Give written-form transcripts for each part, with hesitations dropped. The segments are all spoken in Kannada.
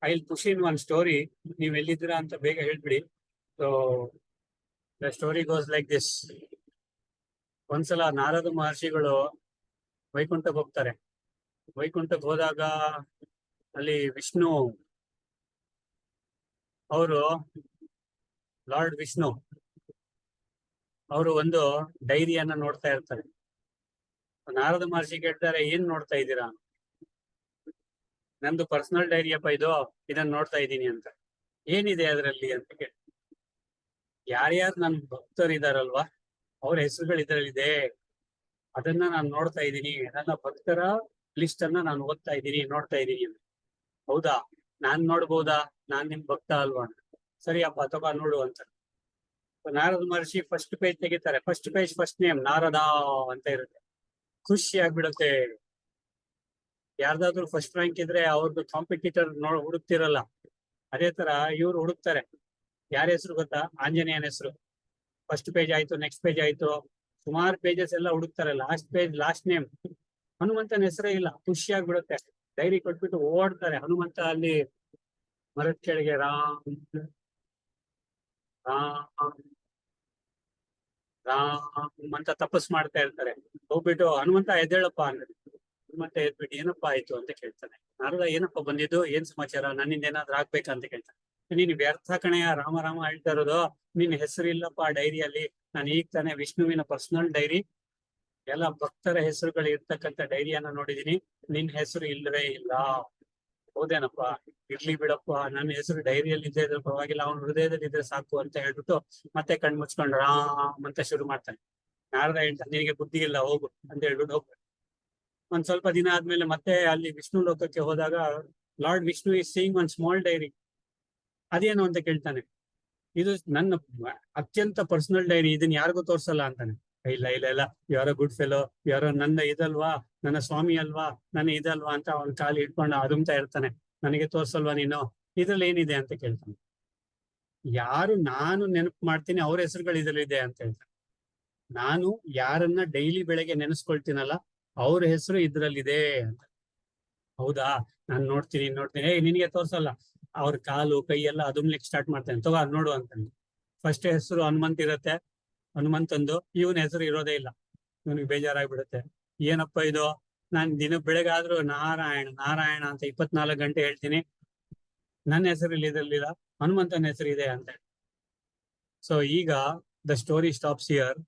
I push in one story. ನೀವ್ ಎಲ್ಲಿದ್ದೀರಾ ಅಂತ ಬೇಗ ಹೇಳ್ಬಿಡಿ. So the story goes like this. ಒಂದ್ಸಲ ನಾರದ ಮಹರ್ಷಿಗಳು ವೈಕುಂಠಕ್ಕೆ ಹೋಗ್ತಾರೆ. ವೈಕುಂಠಕ್ಕೆ ಹೋದಾಗ ಅಲ್ಲಿ ವಿಷ್ಣು ಅವರು, ಲಾರ್ಡ್ ವಿಷ್ಣು ಅವರು ಒಂದು ಡೈರಿಯನ್ನ ನೋಡ್ತಾ ಇರ್ತಾರೆ. ನಾರದ ಮಹರ್ಷಿ ಕೇಳ್ತಾರೆ, ಏನ್ ನೋಡ್ತಾ ಇದ್ದೀರಾ? ನಂದು ಪರ್ಸನಲ್ ಡೈರಿಯಪ್ಪ ಇದು, ಇದನ್ನ ನೋಡ್ತಾ ಇದ್ದೀನಿ ಅಂತ. ಏನಿದೆ ಅದರಲ್ಲಿ ಅಂತ ಕೇಳಿ, ಯಾರ್ಯಾರು ನನ್ನ ಭಕ್ತರು ಇದಾರಲ್ವಾ ಅವ್ರ ಹೆಸರುಗಳು ಇದರಲ್ಲಿದೆ, ಅದನ್ನ ನಾನು ನೋಡ್ತಾ ಇದ್ದೀನಿ. ನನ್ನ ಭಕ್ತರ ಲಿಸ್ಟ್ ಅನ್ನ ನಾನು ಓದ್ತಾ ಇದ್ದೀನಿ, ನೋಡ್ತಾ ಇದ್ದೀನಿ ಅಂತ. ಹೌದಾ, ನಾನ್ ನೋಡ್ಬೋದಾ? ನಾನ್ ನಿಮ್ ಭಕ್ತ ಅಲ್ವಾ? ಸರಿ ಅಪ್ಪ ತಗೋ ನೋಡು ಅಂತ. ನಾರದ ಮಹರ್ಷಿ ಫಸ್ಟ್ ಪೇಜ್ ತೆಗಿತಾರೆ. First page first name Narada ಅಂತ ಇರುತ್ತೆ. ಖುಷಿ ಆಗ್ಬಿಡುತ್ತೆ. ಯಾರ್ದಾದ್ರು ಫಸ್ಟ್ ರ್ಯಾಂಕ್ ಇದ್ರೆ ಅವ್ರದ್ದು ಕಾಂಪಿಟೇಟರ್ ಹುಡುಕ್ತಿರಲ್ಲ. ಅದೇ ತರ ಇವ್ರು ಹುಡುಕ್ತಾರೆ. ಯಾರ ಹೆಸರು ಗೊತ್ತಾ? ಆಂಜನೇಯನ ಹೆಸರು. ಫಸ್ಟ್ ಪೇಜ್ ಆಯ್ತು, ನೆಕ್ಸ್ಟ್ ಪೇಜ್ ಆಯ್ತು, ಸುಮಾರು ಪೇಜಸ್ ಎಲ್ಲ ಹುಡುಕ್ತಾರೆ. ಲಾಸ್ಟ್ ಪೇಜ್ ಲಾಸ್ಟ್ ನೇಮ್ ಹನುಮಂತನ ಹೆಸರೇ ಇಲ್ಲ. ಖುಷಿ ಆಗ್ಬಿಡುತ್ತೆ. ಡೈರಿ ಕೊಟ್ಬಿಟ್ಟು ಓಡ್ತಾರೆ. ಹನುಮಂತ ಅಲ್ಲಿ ಮರದ ಕೆಳಗೆ ರಾಮ್ ರಾಮ್ ರಾಮ್ ಅಂತ ತಪಸ್ ಮಾಡ್ತಾ ಇರ್ತಾರೆ. ಹೋಗ್ಬಿಟ್ಟು ಹನುಮಂತ ಎದ್ದೇಳಪ್ಪ ಅಂದ್ರೆ ಹನುಮಂತ ಎದ್ಬಿಟ್ಟು ಏನಪ್ಪಾ ಆಯ್ತು ಅಂತ ಕೇಳ್ತಾನೆ. ನಾರದ ಏನಪ್ಪ ಬಂದಿದ್ದು, ಏನ್ ಸಮಾಚಾರ, ನನ್ನಿಂದ ಏನಾದ್ರು ಆಗ್ಬೇಕಂತ ಕೇಳ್ತಾನೆ. ನೀನ್ ವ್ಯರ್ಥ ಕಣೆಯ, ರಾಮ ರಾಮ ಹೇಳ್ತಾ ಇರೋದು, ನಿನ್ ಹೆಸರು ಇಲ್ಲಪ್ಪ ಡೈರಿಯಲ್ಲಿ. ನಾನು ಈಗ ತಾನೆ ವಿಷ್ಣುವಿನ ಪರ್ಸನಲ್ ಡೈರಿ, ಎಲ್ಲ ಭಕ್ತರ ಹೆಸರುಗಳು ಇರ್ತಕ್ಕಂಥ ಡೈರಿಯನ್ನ ನೋಡಿದೀನಿ. ನಿನ್ ಹೆಸರು ಇಲ್ಲವೇ ಇಲ್ಲ. ಹೌದೇನಪ್ಪ, ಇರ್ಲಿ ಬಿಡಪ್ಪ, ನನ್ನ ಹೆಸರು ಡೈರಿಯಲ್ಲಿ ಇದ್ದೇ ಇದ್ರೆ ಪರವಾಗಿಲ್ಲ, ಅವನ ಹೃದಯದಲ್ಲಿ ಇದ್ರೆ ಸಾಕು ಅಂತ ಹೇಳ್ಬಿಟ್ಟು ಮತ್ತೆ ಕಣ್ ಮುಚ್ಕೊಂಡು ರಾಮ್ ಅಂತ ಶುರು ಮಾಡ್ತಾನೆ. ನಾರದ ಹೇಳ್ತಾನೆ, ನಿನಗೆ ಬುದ್ಧಿ ಇಲ್ಲ, ಹೋಗು ಅಂತ ಹೇಳ್ಬಿಟ್ಟು ಹೋಗ್ತಾನೆ. ಒಂದ್ ಸ್ವಲ್ಪ ದಿನ ಆದ್ಮೇಲೆ ಮತ್ತೆ ಅಲ್ಲಿ ವಿಷ್ಣು ಲೋಕಕ್ಕೆ ಹೋದಾಗ lord Vishnu is seeing one small dairy. ಅದೇನು ಅಂತ ಕೇಳ್ತಾನೆ. ಇದು ನನ್ನ ಅತ್ಯಂತ ಪರ್ಸನಲ್ ಡೈರಿ, ಇದನ್ನ ಯಾರಿಗೂ ತೋರ್ಸಲ್ಲ ಅಂತಾನೆ. ಇಲ್ಲ ಇಲ್ಲ ಇಲ್ಲ, ಯಾರೋ ಗುಡ್ ಫೆಲೋ, ಯಾರೋ ನನ್ನ ಇದಲ್ವಾ, ನನ್ನ ಸ್ವಾಮಿ ಅಲ್ವಾ, ನನ್ನ ಇದಲ್ವಾ ಅಂತ ಅವನ ಕಾಲು ಇಟ್ಕೊಂಡು ಅದುಮ್ತಾ ಇರ್ತಾನೆ. ನನಗೆ ತೋರ್ಸಲ್ವಾ ನೀನು, ಇದ್ರಲ್ಲಿ ಏನಿದೆ ಅಂತ ಕೇಳ್ತಾನೆ. ಯಾರು ನಾನು ನೆನಪು ಮಾಡ್ತೀನಿ ಅವ್ರ ಹೆಸರುಗಳು ಇದ್ರಲ್ಲಿದೆ ಅಂತ ಹೇಳ್ತಾನೆ. ನಾನು ಯಾರನ್ನ ಡೈಲಿ ಬೆಳಗ್ಗೆ ನೆನೆಸ್ಕೊಳ್ತೀನಲ್ಲ ಅವ್ರ ಹೆಸರು ಇದ್ರಲ್ಲಿದೆ ಅಂತ. ಹೌದಾ, ನಾನ್ ನೋಡ್ತೀನಿ ನಿನಗೆ ತೋರ್ಸಲ್ಲ. ಅವ್ರ ಕಾಲು ಕೈ ಎಲ್ಲ ಅದುಮ್ಲಿಕ್ಕೆ ಸ್ಟಾರ್ಟ್ ಮಾಡ್ತಾನೆ. ತಗೋ ನೋಡು ಅಂತಾನೆ. ಫಸ್ಟ್ ಹೆಸರು ಹನುಮಂತ್ ಇರುತ್ತೆ, ಹನುಮಂತಂದು. ಇವನ ಹೆಸರು ಇರೋದೇ ಇಲ್ಲ. ಇವನಿಗೆ ಬೇಜಾರಾಗ್ಬಿಡುತ್ತೆ. ಏನಪ್ಪ ಇದು, ನಾನ್ ದಿನ ಬೆಳಗಾದ್ರೂ ನಾರಾಯಣ ನಾರಾಯಣ ಅಂತ 24 ಗಂಟೆ ಹೇಳ್ತೀನಿ, ನನ್ನ ಹೆಸರು ಇದ್ರಲ್ಲಿಲ್ಲ, ಹನುಮಂತನ ಹೆಸರು ಇದೆ ಅಂತ. ಸೊ ಈಗ ದ ಸ್ಟೋರಿ ಸ್ಟಾಪ್ಸ್ ಹಿಯರ್.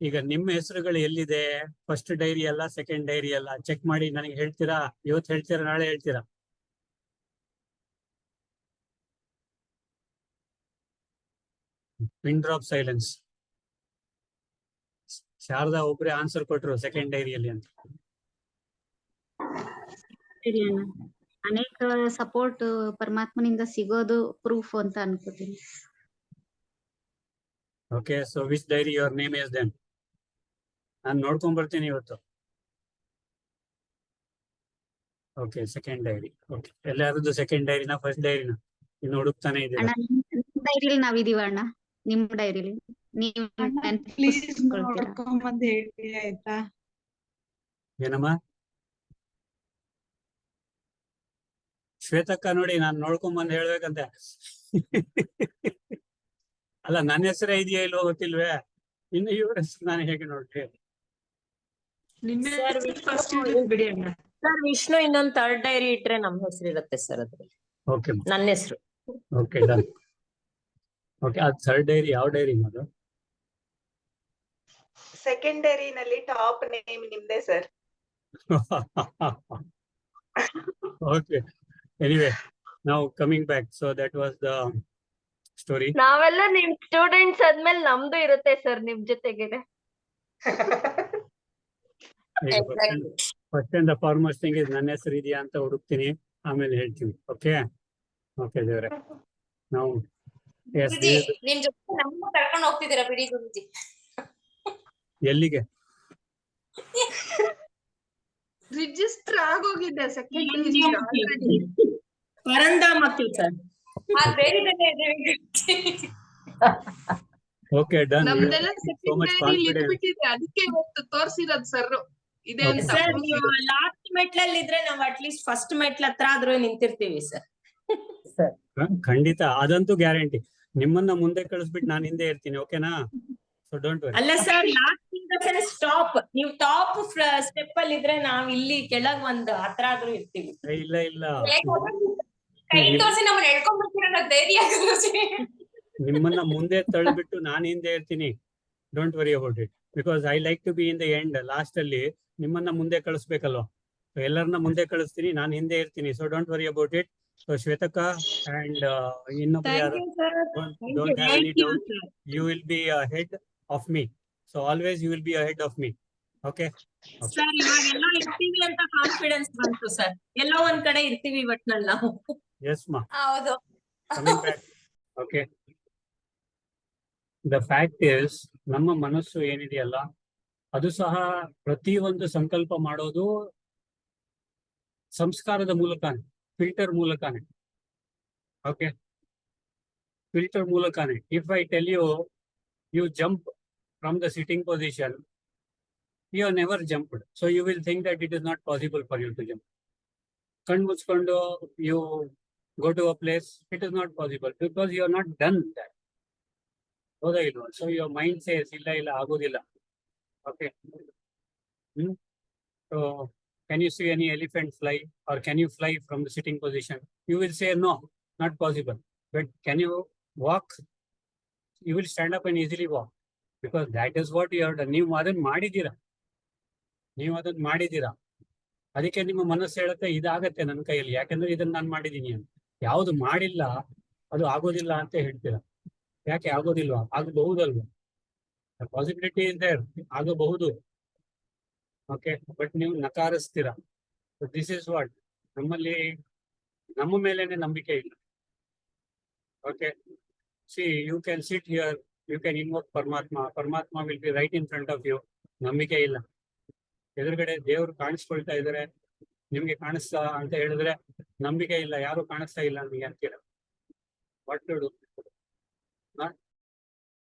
ಈಗ ನಿಮ್ಮ ಹೆಸರುಗಳು ಎಲ್ಲಿದೆ? ಫಸ್ಟ್ ಡೈರಿ ಅಲ್ಲ, ಸೆಕೆಂಡ್ ಡೈರಿ ಅಲ್ಲ, ಚೆಕ್ ಮಾಡಿ ನನಗೆ ಹೇಳ್ತೀರಾ? ಇವತ್ತು ಹೇಳ್ತೀರಾ, ನಾಳೆ ಹೇಳ್ತೀರಾ? Pin drop silence. ಶಾರದಾ ಒಬ್ರೆ ಆನ್ಸರ್ ಕೊಟ್ರು ಸೆಕೆಂಡ್ ಡೈರಿಯಲ್ಲಿ ಅಂತ. ಅನೇಕ ಸಪೋರ್ಟ್ ಪರಮಾತ್ಮನಿಂದ ಸಿಗೋದು ಪ್ರೂಫ್ ಅಂತ ಅನ್ಕೋತೀನಿ. Okay, so which diary your name is then? ನಾನು ನೋಡ್ಕೊಂಡ್ ಬರ್ತೀನಿ ಇವತ್ತು. Okay, second diary. ಓಕೆ, ಎಲ್ಲಾರದ್ದು ಸೆಕೆಂಡ್ ಡೈರಿನ ಫಸ್ಟ್ ಡೈರಿನ ಇನ್ನು ಹುಡುಕ್ತಾನೆ ಇದೆ. ಡೈರಿಲಿ ನಾವಿದೀವ ಅಣ್ಣ, ನಿಮ್ ಡೈರಿಲಿ ನೀವು ಆಯ್ತಾ? ಏನಮ್ಮ ಶ್ವೇತಕ್ಕ, ನೋಡಿ ನಾನು ನೋಡ್ಕೊಂಡ್ ಬಂದ್ ಹೇಳ್ಬೇಕಂತೆ. ಅಲ್ಲ, ನನ್ನ ಹೆಸರೇ ಇದೆಯಾ ಇಲ್ವೋ ಗೊತ್ತಿಲ್ವೇ, ಇನ್ನು ಇವ್ರ ಹೆಸರು ನಾನು ಹೇಗೆ ನೋಡ್ಲಿ? ಸರ್ ವಿಷ್ಣು ಇನ್ನೊಂದ್ ಥರ್ಡ್ ಡೈರಿ ಇಟ್ರೆ ನಮ್ ಹೆಸರು ಇರುತ್ತೆ ಸರ್ ಅದ್ರಲ್ಲಿ. ಓಕೆ, ನನ್ನ ಹೆಸರು. Okay, done. ಓಕೆ, ಅದು ಥರ್ಡ್ ಡೈರಿ ಯಾವ ಡೈರಿ ಅದು? Second ಡೈರಿನಲ್ಲಿ top name Nimde sir. Okay, anyway, now coming back, so that was the story. ನಾವೆಲ್ಲ ನಿಮ್ ಸ್ಟೂಡೆಂಟ್ಸ್ ಆದ್ಮೇಲೆ ನಮ್ದು ಇರುತ್ತೆ ಸರ್ ನಿಮ್ ಜೊತೆಗೆ. First and the foremost thing is ನನ್ನ ಹೆಸರು ಇದೆಯಾ ಅಂತ ಹುಡುಕ್ತೀನಿ, ಆಮೇಲೆ ಹೇಳ್ತೀನಿ. ಓಕೆ ಓಕೆ ದೇವ್ರೆ, ನಾವು ನಿಮ್ ಜೊತೆ ನಮ್ಮನ್ನ ಕರ್ಕೊಂಡು ಹೋಗ್ತಿದ್ದೀರಾ ಬಿಡಿ ಗುರುಜಿ. ಎಲ್ಲಿಗೆ? ರಿಜಿಸ್ಟರ್ ಆಗೋಗಿದೆ ಸೆಕೆಂಡ್ ಪರಂಧಾಮಕ್ಕೆ ಸರ್. Okay, done. ನಮ್ದೆಲ್ಲ ಸೆಕೆಂಡ್ ಡೈರಿ ಇಟ್ಬಿಟ್ಟಿದೆ, ಅದಕ್ಕೆ ಇವತ್ತು ತೋರ್ಸಿರೋದು ಸರ್ ಇದೆ ಅಂತ. ಸರ್ ಲಾಸ್ಟ್ ಮೆಟ್ಲಲ್ಲಿ ಇದ್ರೆ ನಾವ್ ಅಟ್ಲೀಸ್ಟ್ ಫಸ್ಟ್ ಮೆಟ್ಲ ಹತ್ರ ಆದ್ರೂ ನಿಂತಿರ್ತೀವಿ ಸರ್. ಸರ್. ಖಂಡಿತ ಅದಂತೂ ಗ್ಯಾರಂಟಿ. ನಿಮ್ಮನ್ನ ಮುಂದೆ ಕಳಿಸ್ಬಿಟ್ಟು ನಾನು ಹಿಂದೆ ಇರ್ತೀನಿ, ಓಕೆನಾ? So don't worry. ಅಲ್ಲ ಸರ್, ಲಾಸ್ಟ್ ಸ್ಟಾಪ್ ನೀವು ಟಾಪ್ ಸ್ಟೆಪ್ ಅಲ್ಲಿ ಇದ್ರೆ ನಾವ್ ಇಲ್ಲಿ ಕೆಳಗ್ ಒಂದ್ ಹತ್ರ ಆದ್ರೂ ಇರ್ತೀವಿ. ಇಲ್ಲ ಇಲ್ಲ, ಕೈ ತೋರಿಸಿ ನಮ್ಮನ್ನ ಎಳ್ಕೊಂಡ್ ಬರ್ತೀರ ಧೈರ್ಯ ಗುರುಜಿ. ನಿಮ್ಮನ್ನ ಮುಂದೆ ತಳ್ಳಿಬಿಟ್ಟು ನಾನು ಹಿಂದೆ ಇರ್ತೀನಿ. Don't worry about it, because I like to be in the end. Last ಅಲ್ಲಿ ನಿಮ್ಮನ್ನ ಮುಂದೆ ಕಳಿಸ್ಬೇಕಲ್ವಾ? ಎಲ್ಲರನ್ನ ಮುಂದೆ ಕಳಿಸ್ತೀನಿ, ನಾನು ಹಿಂದೆ ಇರ್ತೀನಿ. So don't worry about it. So ಶ್ವೇತಕ್ಕ ಅಂಡ್ ಇನ್ನೊಬ್ರು ಯಾರು, don't have any doubt, you will be ahead of me. So always you will be ahead of me. Okay? Sir ಇವಾಗೆಲ್ಲ ಇರ್ತೀವಿ ಅಂತ ಕಾನ್ಫಿಡೆನ್ಸ್ ಬಂತು ಸರ್. ಎಲ್ಲೋ ಒಂದ್ ಕಡೆ ಇರ್ತೀವಿ ಒಟ್ನಲ್ಲಿ ನಾವು. Yes ma. ಹೌದು. Coming back. Okay. The fact is, ನಮ್ಮ ಮನಸ್ಸು ಏನಿದೆಯಲ್ಲ ಅದು ಸಹ ಪ್ರತಿಯೊಂದು ಸಂಕಲ್ಪ ಮಾಡೋದು ಸಂಸ್ಕಾರದ ಮೂಲಕನೇ, ಫಿಲ್ಟರ್ ಮೂಲಕನೇ. ಓಕೆ, ಫಿಲ್ಟರ್ ಮೂಲಕನೇ. If I tell you, you jump from the sitting position, you have never jumped, so you will think that it is not possible for you to jump. Kan muchkondo you go to a place, it is not possible because you have not done that. ಹೌದಾ ಇಲ್ವಾ? So your mind says ಇಲ್ಲ ಆಗೋದಿಲ್ಲ. Okay. So can you see any elephant fly, or can you fly from the sitting position? You will say no, not possible. But can you walk? You will stand up and easily walk, because that is what you have done. ನೀವು ಅದನ್ನ ಮಾಡಿದ್ದೀರಾ. ಅದಕ್ಕೆ ನಿಮ್ಮ ಮನಸ್ಸು ಹೇಳುತ್ತೆ ಇದಾಗತ್ತೆ ನನ್ನ ಕೈಯಲ್ಲಿ, ಯಾಕಂದ್ರೆ ಇದನ್ನ ನಾನು ಮಾಡಿದೀನಿ ಅಂತ. ಯಾವ್ದು ಮಾಡಿಲ್ಲ ಅದು ಆಗೋದಿಲ್ಲ ಅಂತ ಹೇಳ್ತೀರಾ. ಯಾಕೆ ಆಗೋದಿಲ್ವಾ? ಆಗಬಹುದಲ್ವಾ? ಪಾಸಿಬಿಲಿಟಿ ಇಸ್ ದೇರ್, ಆಗಬಹುದು. ಓಕೆ, ಬಟ್ ನೀವು ನಕಾರಿಸ್ತೀರಾ. ದಿಸ್ ಇಸ್ ವಾಟ್, ನಮ್ಮಲ್ಲಿ ನಮ್ಮ ಮೇಲೇನೆ ನಂಬಿಕೆ ಇಲ್ಲ. Okay, see, you can sit here, you can invoke Paramatma will be right in front of you. ನಂಬಿಕೆ ಇಲ್ಲ. ಎದುರುಗಡೆ ದೇವ್ರು ಕಾಣಿಸ್ಕೊಳ್ತಾ ಇದಾರೆ, ನಿಮ್ಗೆ ಕಾಣಿಸ್ತಾ ಅಂತ ಹೇಳಿದ್ರೆ ನಂಬಿಕೆ ಇಲ್ಲ, ಯಾರು ಕಾಣಿಸ್ತಾ ಇಲ್ಲ ನಿಮ್ಗೆ ಅಂತೀರ. What to do?